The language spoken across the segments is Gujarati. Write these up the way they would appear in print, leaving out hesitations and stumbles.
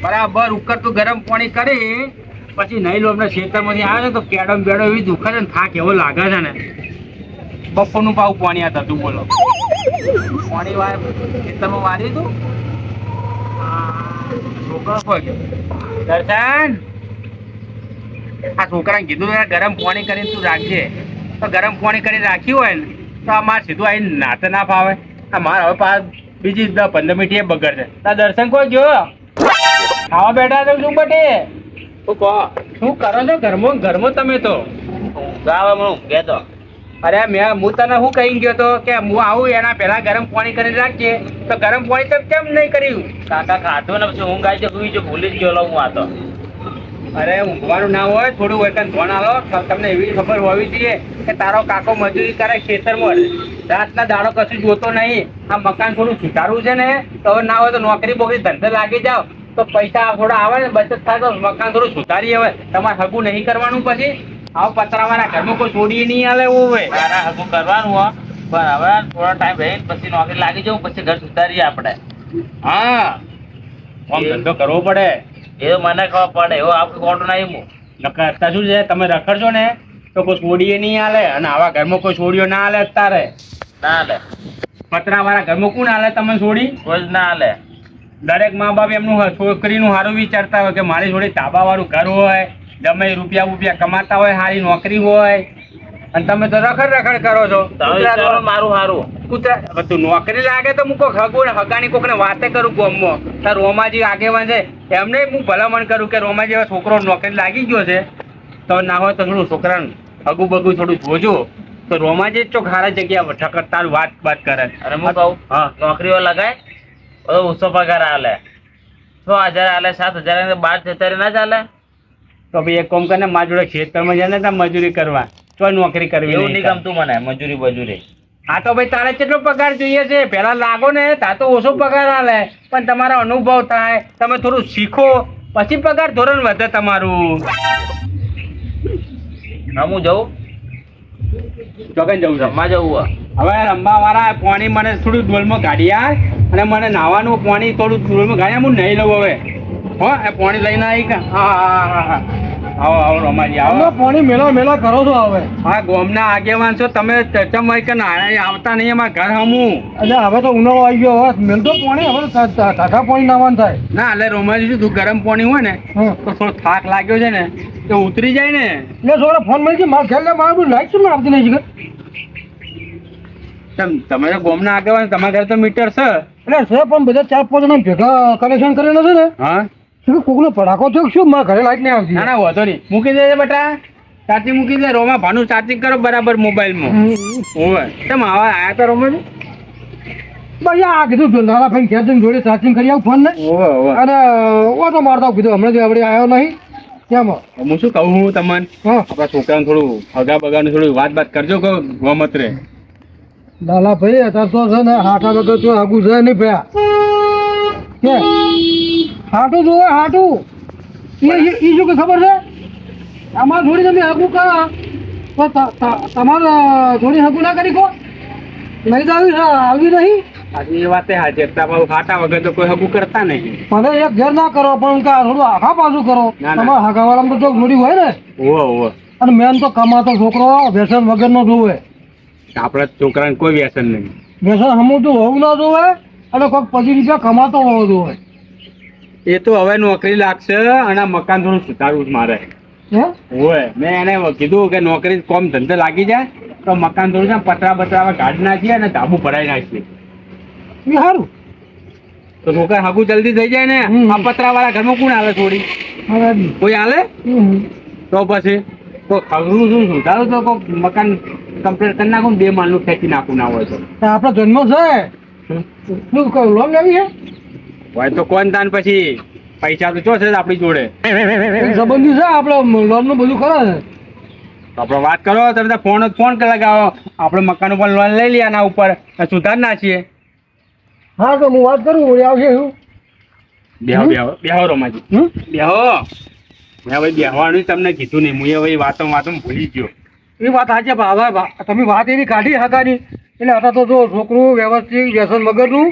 બરાબર ઉકળતું ગરમ પાણી કરી પછી નહીં લો આપણે ખેતરમાંથી આવે ને તો કેડમ બેડો એવી દુખે છે ને થાક એવો લાગે છે ને બપોરનું પાવું પાણી આ થતું બોલો પાણી વાર ખેતરમાં વારી તું છોકરો કોઈ ગયો દર્શન આ છોકરાને કીધું ગરમ પાણી કરીને તું રાખજે તો ગરમ પાણી કરીને રાખ્યું હોય ને તો આ મારે સીધું આવીને નાતે ના ફાવે આ મારે હવે પાસ બીજી 10-15 મિનિટ એ બગડશે તાર દર્શન કોઈ ગયો ખાવા બેઠા તો શું બટે શું કરો છો ઘરમાં તમે તો કેતો અરે હું તને શું કહી ગયો તો કે હું આવું એના પહેલા ગરમ પાણી કરીને રાખજે તો ગરમ પાણી તો કેમ નહીં કર્યું કાકા ખાધું ને પછી ઊંઘ આવી છે હુઈ જો ભૂલી જ ગયો હું આ તો અરે ઊંઘવાનું ના હોય થોડું હોય ધોન આલો તમને એવી ખબર હોવી જોઈએ કે તારો કાકો મજૂરી કરે ખેતરમાં રાતના દાડો કશું જોતો નહીં આ મકાન થોડું સુધારવું છે ને તો ના હોય તો નોકરી બોકરી ધંધે લાગી જાવ તો પૈસા થોડા આવે ને બચત થાય તો મકાન થોડું સુધારી હવે તમારે હગું નહીં કરવાનું પછી આવો પતરાવાળા ઘરમાં કોઈ છોડીએ નહીં હાલે એવું હોય મારા હગું કરવાનું હો પણ હવે થોડો ટાઈમ રહીને પછી નોકરી લાગી જવું પછી ઘર સુધારીએ આપણે હા આમ ધંધો કરવો પડે એ મને ખબર પડે એવો આપણે કોણ નહીં હું નકર શું છે તમે રખડશો ને તો કોઈ છોડીએ નહીં હાલે અને આવા ઘરમાં કોઈ છોડીઓ ના હાલે અત્યારે ના હાલે પતરાવાળા ઘરમાં કોણ હાલે તમે છોડી કોઈ જ ના હાલે દરેક મા બાપ એમનું છોકરીનું સારું વિચારતા હોય કે મારી જોડે તાબાવાળું ઘર હોય ગમે રૂપિયા કમાતા હોય સારી નોકરી હોય અને તમે તો રખડ કરો છો મારું સારું કૂતરા તું નોકરી લાગે તો હું કોઈક હગાની કોકને વાતે કરું ગોમમાં તાર રોમાજી આગેવાન છે એમને હું ભલામણ કરું કે રોમાજી હવે છોકરો નોકરી લાગી ગયો છે તો ના હોય તો થોડું છોકરાનું હગું બગું થોડું જોજો તો રોમાજી જ ચોક સારા જગ્યા ઠકર તારું વાત કરે અને હું કહું હા નોકરીઓ લગાય ઓછો પગાર હાલે 6,000 હાલે 7,000 12 13 ના ચાલે તો ભાઈ એક કામ કરીને મારી જોડે ખેતરમાં જાય ને ત્યાં મજૂરી કરવા તો નોકરી કરવી એવું નહીં ગમતું મને મજૂરી હા તો ભાઈ તારે કેટલો પગાર જોઈએ છે પેલા લાગો ને તાર તો ઓછો પગાર હાલે પણ તમારો અનુભવ થાય તમે થોડું શીખો પછી પગાર ધોરણ વધે તમારું હું જવું ચોકન જવું છે રમવા જવું હવે રમવા વાળા પાણી મને થોડું ડોલમાં ગાડી આવ અને મને નાવાનું પાણી થોડું ડોલમાં ગાડી હું નહીં લઉં હવે હો એ પાણી લઈને આવી કે હા આવો રમાજી આવો પાણી મેલા કરો છો હવે હા ગોમના આગેવાન છો તમે ચર્ચા કે આવતા નહીં અમારા ઘર હમું એટલે હવે તો ઉનાળો આવી ગયો હવે મેલતો પાણી હવે ટાઢા પાણી નાવાનું થાય ના એટલે રોમાજી શું તું ગરમ પાણી હોય ને તો થોડો થાક લાગ્યો છે ને તો ઉતરી જાય ને એટલે થોડા ફોન મળી છે મારા ખ્યાલ મારું લાઈટ શું આવતી નહીં છે તમે તો ગોમના આગેવાન તમારા ઘરે તો મીટર છે એટલે છે પણ બધા 4-5 જણા ભેગા કનેક્શન કરેલો છે ને હા શું કોકનો પડાકો થયો શું મારા ઘરે લાઈટ નહીં આવતી ના ના વાંધો નહીં મૂકી દેજે બેટા ચાર્જિંગ મૂકી દે રોમા ભાનું ચાર્જિંગ કરો બરાબર મોબાઈલમાં હોવે કેમ આયા તો રોમાજી ભાઈ આ કીધું નાના ભાઈ ક્યાં જોડે ચાર્જિંગ કરી આવું ફોન ને હોવે હોવે અને ઓટો મારતા કીધું હમણાં જે આપણે આવ્યો નહીં કેમ હું શું કહું હું તમને હા આપણા છોકરાને થોડું હગા બગાનું થોડું વાત કરજો કહો ગમત રે લાલા ભાઈ અત્યારે તો છે ને હાટા વગર તો આગું છે નહીં ભયા કે હાટું જોવે હાટું એ શું કે ખબર છે અમારે થોડી તમે આગું કરો તો તમારે થોડી હગું ના કરી કહો નહીં તો આવી નહીં આજે એ વાતે હાજર ખાટા વગર તો કોઈ હગું કરતા નહીં મને એક ઘેર ના કરો પણ થોડું આખા પાછું કરો ના. તમારા હગાવાળામાં તો જોડી હોય ને હોવે હોવે અને મેન તો કમાતો છોકરો વ્યસન વગરનો જોવે આપણા છોકરાને કોઈ વ્યસન નહીં વ્યસન હમું હોવું ના જોવે અને કોઈક 25 રૂપિયા કમાતો હોવો જોવે એ તો હવે નોકરી લાગશે અને આ મકાન થોડું સુધારવું જ મારે હે હોય મેં એને કીધું કે નોકરી કોમ ધંધે લાગી જાય તો મકાન થોડું છે પતરા બતરા કાઢી નાખીએ અને ધાબુ ભરાઈ નાખીએ એ સારું તો છોકરા હગું જલ્દી થઈ જાય ને આ પતરા વાળા ઘરમાં કોણ હાલે થોડી કોઈ હાલે તો પછી તો ખગરું શું સુધારું તો કોઈક મકાન કમ્પ્લીટ કરી નાખું 2 માળનું ખેંચી નાખું ના હોય તો આપણો જન્મ છે શું કહું લોન લેવી છે હોય તો કોણ તાન પછી પૈસા તો ચો છે આપણી જોડે સંબંધી છે આપણે લોન નું બધું કરે છે તો આપણે વાત કરો તમે ફોન લગાવો આપણે મકાન ઉપર લોન લઈ લઈએ આના ઉપર સુધાર નાખીએ હા તો હું વાત કરું આવશે શું બેહો રોમાજી બેહો મેં હવે બેહવાનું તમને કીધું નહીં હું હવે વાતો ભૂલી ગયો એ વાત સાચી પણ હવે તમે વાત એવી કાઢી હકાની એટલે હતા તો જો છોકરું વ્યવસ્થિત વ્યસન વગરનું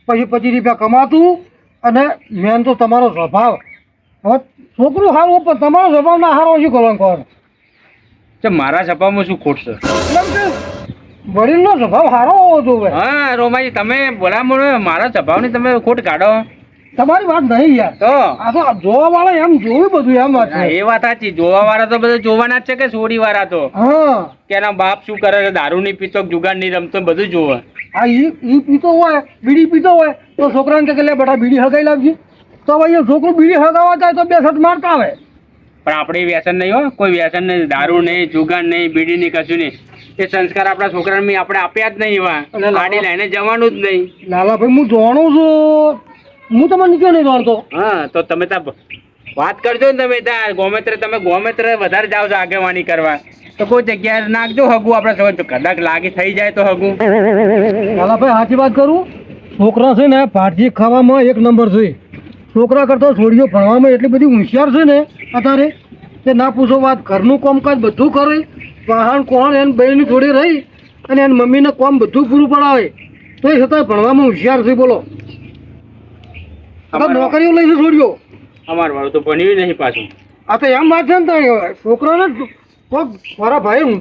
પછી 25 રૂપિયા કમાતું અને મેન તો તમારો સ્વભાવ. હવે છોકરું સારું પણ તમારો સ્વભાવ ના સારો શું કરવાનું કહો? તો મારા સ્વભાવમાં શું ખોટ છે? કેમ કે વડીલનો સ્વભાવ સારો હોવો જોઈએ. હા રોમાજી, તમે બોલામણો મારા સ્વભાવની તમે ખોટ કાઢો તમારી વાત નહીં યાર. તો આ તો જોવા વાળા એમ જોયું બધું એમ વાત હા, છે. એ વાત સાચી. જોવા વાળા તો બધા જોવાના જ છે કે છોડી વાળા તો હા કે એના બાપ શું કરે છે, દારૂ નહીં પીતો, જુગાર નહીં રમતો, બધું જોવે. આ ઈ પીતો હોય, બીડી પીતો હોય તો છોકરાને કે લે બેટા બીડી હગાઈ લાવજે. તો ભાઈ એ છોકરું બીડી હગાવવા જાય તો બે શર્ટ મારતા આવે. પણ આપણે વ્યસન નહીં હો, કોઈ વ્યસન નહીં, દારૂ નહીં, જુગાર નહીં, બીડી નહીં, કશું નહીં. એ સંસ્કાર આપણા છોકરાને આપણે આપ્યા જ નહીં. એવા અને ગાડી લઈને જવાનું જ નહીં. લાલાભાઈ હું જાણું છું, હું તમને નીચે નહીં જાણતો. હા, તો તમે ત્યાં વાત કરજો ને. તમે ત્યાં ગોમેત્રે વધારે જાઓ છો આગેવાની કરવા, તો કોઈ જગ્યાએ નાખજો હગું. આપણે સૌ કદાચ લાગી થઈ જાય તો હગું. લાલાભાઈ સાચી વાત કરું, છોકરા છે ને ભાજી ખાવામાં એક નંબર છે. છોકરા કરતા છોડીઓ ભણવામાં એટલી બધી હોશિયાર છે ને અત્યારે કે ના પૂછો વાત. ઘરનું કામકાજ બધું કરે, વાહન કોણ એને બહેની જોડે રહી અને એની મમ્મીને કામ બધું પૂરું પડાવે, તો એ છતાંય ભણવામાં હોશિયાર છે. બોલો આ નોકરીઓ લઈને છોડ્યો. અમાર વાળું તો ભણ્યું નહીં પાછું. આ તો એમ વાત છે ને તારી છોકરાને કોઈક મારા ભાઈ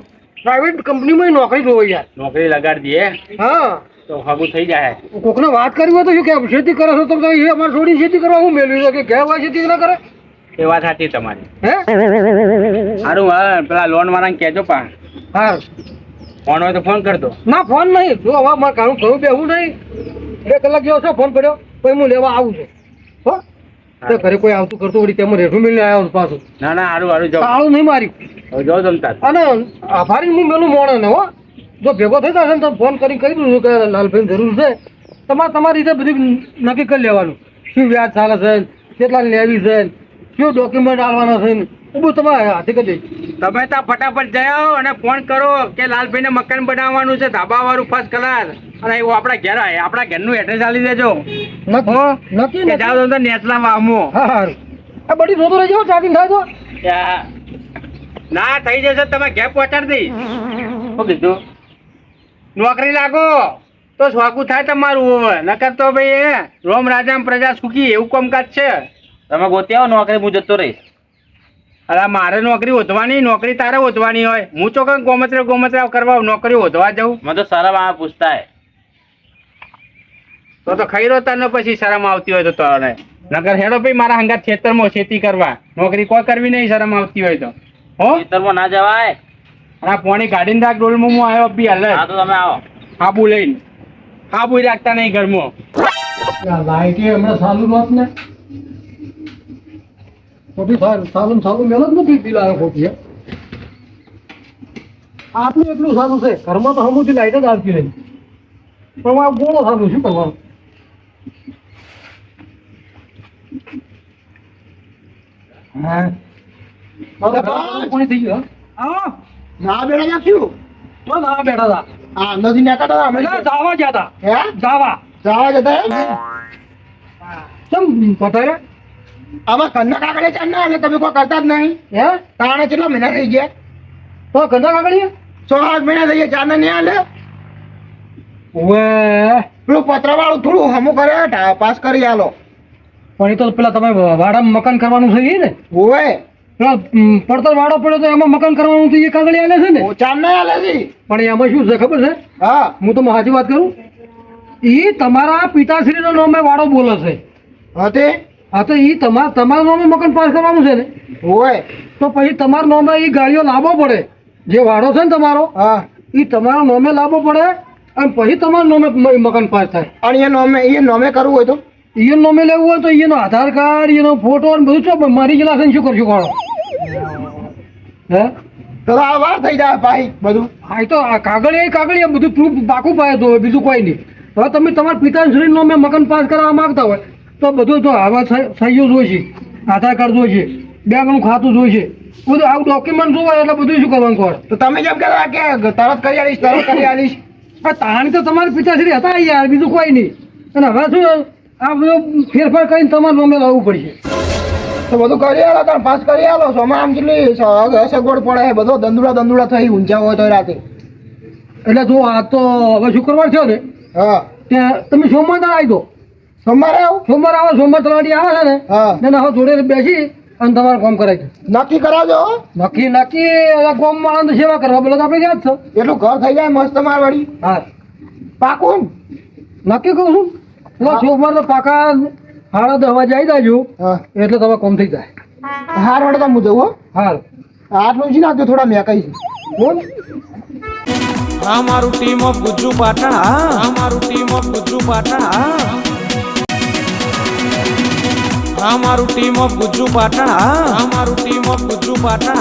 પ્રાઇવેટ કંપનીમાં નોકરી જોવે યાર. નોકરી લગાડી દઈએ હા તો હગું થઈ જાય. કોકને વાત કરવી હોય તો શું કે ખેતી કરે છે તો એ અમારે છોડીને ખેતી કરવા હું મેળવ્યું છે કે ઘેર હોય ખેતી ના કરે. એ વાત સાચી તમારી. હે સારું, હા પેલા લોન વાળાને કહેજો પા. હા ફોન હોય તો ફોન કરતો. ના ફોન નહીં, જો હવે મારે ઘણું ઘણું બેવું નહીં. 2 કલાક જેવો છે ફોન પડ્યો, પછી હું લેવા આવું છું. હો તો ઘરે કોઈ આવતું કરતું વળી તેમાં રેઠું મિલને આવ્યો છું પાછું. ના ના, સારું સારું, જાઓ. તાળું નહીં માર્યું. હવે જાઓ જમતા. અને આભારી હું મેલું મોડે ને. હો જો ભેગો થઈ જશે ને તો ફોન કરી કહી દઉં છું કે લાલભાઈ જરૂર છે. તમારી રીતે બધું નક્કી કરી લેવાનું. શું વ્યાજ ચાલે છે, કેટલા લેવી છે, શું ડોક્યુમેન્ટ આવવાના છે, એ બધું તમારે હાથે કરી દઈશ. તમે ત્યાં ફટાફટ જાઓ અને ફોન કરો કે લાલભાઈને મકાન બનાવવાનું છે, ધાબા વાળું ફર્સ્ટ ક્લાસ, અને એવું આપણા ઘેર આવે. આપણા ઘરનું એડ્રેસ આલી દેજો. નક્કી કે જાઓ તો નેસલા વામો. હા સારું. આ બધી જોતો રહેજો, ચાર્જિંગ થાય તો. ના થઈ જશે, તમે ઘેર પહોંચાડી દઈશ. શું કીધું? નોકરી લાગો તો સ્વાગું થાય તમારું. હવે નકર તો ભાઈ રોમ રાજા પ્રજા સુખી એવું કામકાજ છે. તમે ગોતી આવો નોકરી, હું જતો રહીશ. અરે મારે નોકરી હોધવાની, નોકરી તારે હોધવાની હોય. હું ચોક્કસ ગોમત્રા કરવા નોકરી હોધવા જાઉં. મને તો શરમ આવે પૂછતા તો ખાઈ રહ્યો તને પછી શરમ આવતી હોય તો તને. નકર હેડો ભાઈ મારા હંગાત ખેતરમાં ખેતી કરવા. નોકરી કોઈ કરવી નહીં શરમ આવતી હોય તો. હો ખેતરમાં ના જવાય. આ પોણી ગાડીને રાખ, ડોલમાં હું આવ્યો બી હાલ. હા તો તમે આવો. હાબુ લઈને હાબુ રાખતા નહીં ઘરમાં. લાઈટ હમણાં સાલું નહોત ને ખોટી સાલું મેળ જ નથી પીલા ખોટી. આટલું એટલું સારું છે, ઘરમાં તો હમુથી લાઈટ જ આવતી રહી. પણ આ ગોળો સારું શું કરવાનું? હા કોની થઈ ગયું? હા ના બેડા નાખ્યું તો ના બેઠા હતા. આ નથી નાખતા અમે જાવા ગયા હતા. હે જાવા જવા જતા એમ? ચમ પતારે આમાં કન્ના કાકડે ચાર ના એટલે તમે કોઈ કરતા જ નહીં. હે તાણે કેટલા મહિના થઈ ગયા? તો ગંદા કાગળીએ 6-8 મહિના થઈ ગયા, ચાર ના નહીં હાલે. ઓવે પેલું પત્ર વાળું થોડું હમું કરે પાસ કરી આલો. પણ એ તો પેલા તમે વાડામાં મકાન કરવાનું છે એ ને? હોવે પેલા પડતર વાડો પડ્યો તો એમાં મકાન કરવાનું તો એ કાગળી આલે છે ને? ચાર ના હાલે છે. પણ એમાં શું છે ખબર છે? હા હું તમને સાચી વાત કરું, એ તમારા પિતાશ્રીનો નામે વાડો બોલે છે. હતી હા તો એ તમારા નામે મકાન પાસ કરવાનું છે ને, હોવે તો પછી તમારા નામે એ ગાડીઓ લાવવો પડે. જે વાડો છે ને તમારો, હા એ તમારા નામે લાવવો પડે અને પછી તમારા નામે મકાન પાસ થાય. અને એ નોમે કરવું હોય તો એનો નામે લેવું હોય તો એનો આધાર કાર્ડ, એનો ફોટો ને બધું છો મારી ગયેલા છે ને શું કરશું કાઢો? હે તો આ વાર થઈ જાય ભાઈ બધું. હા એ તો આ કાગળ બધું પ્રૂફ પાકું પાય તો બીજું કોઈ નહીં. હવે તમે તમારા પિતાશ્રીનો નામે મકાન પાસ કરવા માંગતા હોય તો બધું તો આવા સહીઓ જોઈશે, આધાર કાર્ડ જોઈશે, બેંકનું ખાતું જોઈશે, બધું આવું ડોક્યુમેન્ટ જોવાય એટલે બધું શું કરવાનું કહો? તો તમે જેમ કહેતા કે તરત કરી આલીશ. આ તાણી તો તમારા પિતાશ્રી હતા યાર, બીજું કોઈ નહીં. અને હવે શું આ બધું ફેરફાર કરીને તમારે નામે લાવવું પડશે. તો બધું કરી આલો, તમે પાસ કરી આલો. સોમાં આમ કેટલી સગવડ પડે છે, બધો દંદુડા થઈ ઊંચા હોય તો રાતે. એટલે જો આ તો હવે શુક્રવાર થયો ને, હા ત્યાં તમે સોમવાર આવી દો. સોમવારે આવું સોમવાર આવે સોમવાર તલાટી આવે છે ને હા એને હવે જોડે બેસી અને તમારે કામ કરાય છે નક્કી કરાવજો હો. નક્કી નક્કી ગામ માણસ સેવા કરવા બોલો તો આપણે યાદ છે એટલું ઘર થઈ જાય મસ્ત મારવાડી હા પાકું નક્કી કહું છું એટલે સોમવાર તો પાકા 10:30 વાગે આવી જાજો હા એટલે તમે કામ થઈ જાય હાર વડે તો હું જવું હો. હાલ આટલું જ નાખજો થોડા મેકાઈ છે બોલ આ મારું ટીમ ઓફ ગુજ્જુ પાટણ આ મારું ટીમ ઓફ ગુજ્જુ પાટણ આ મારું ટીમ ઓફ ગુજ્જુ પાટણ આ મારું ટીમ ઓફ ગુજ્જુ પાટણ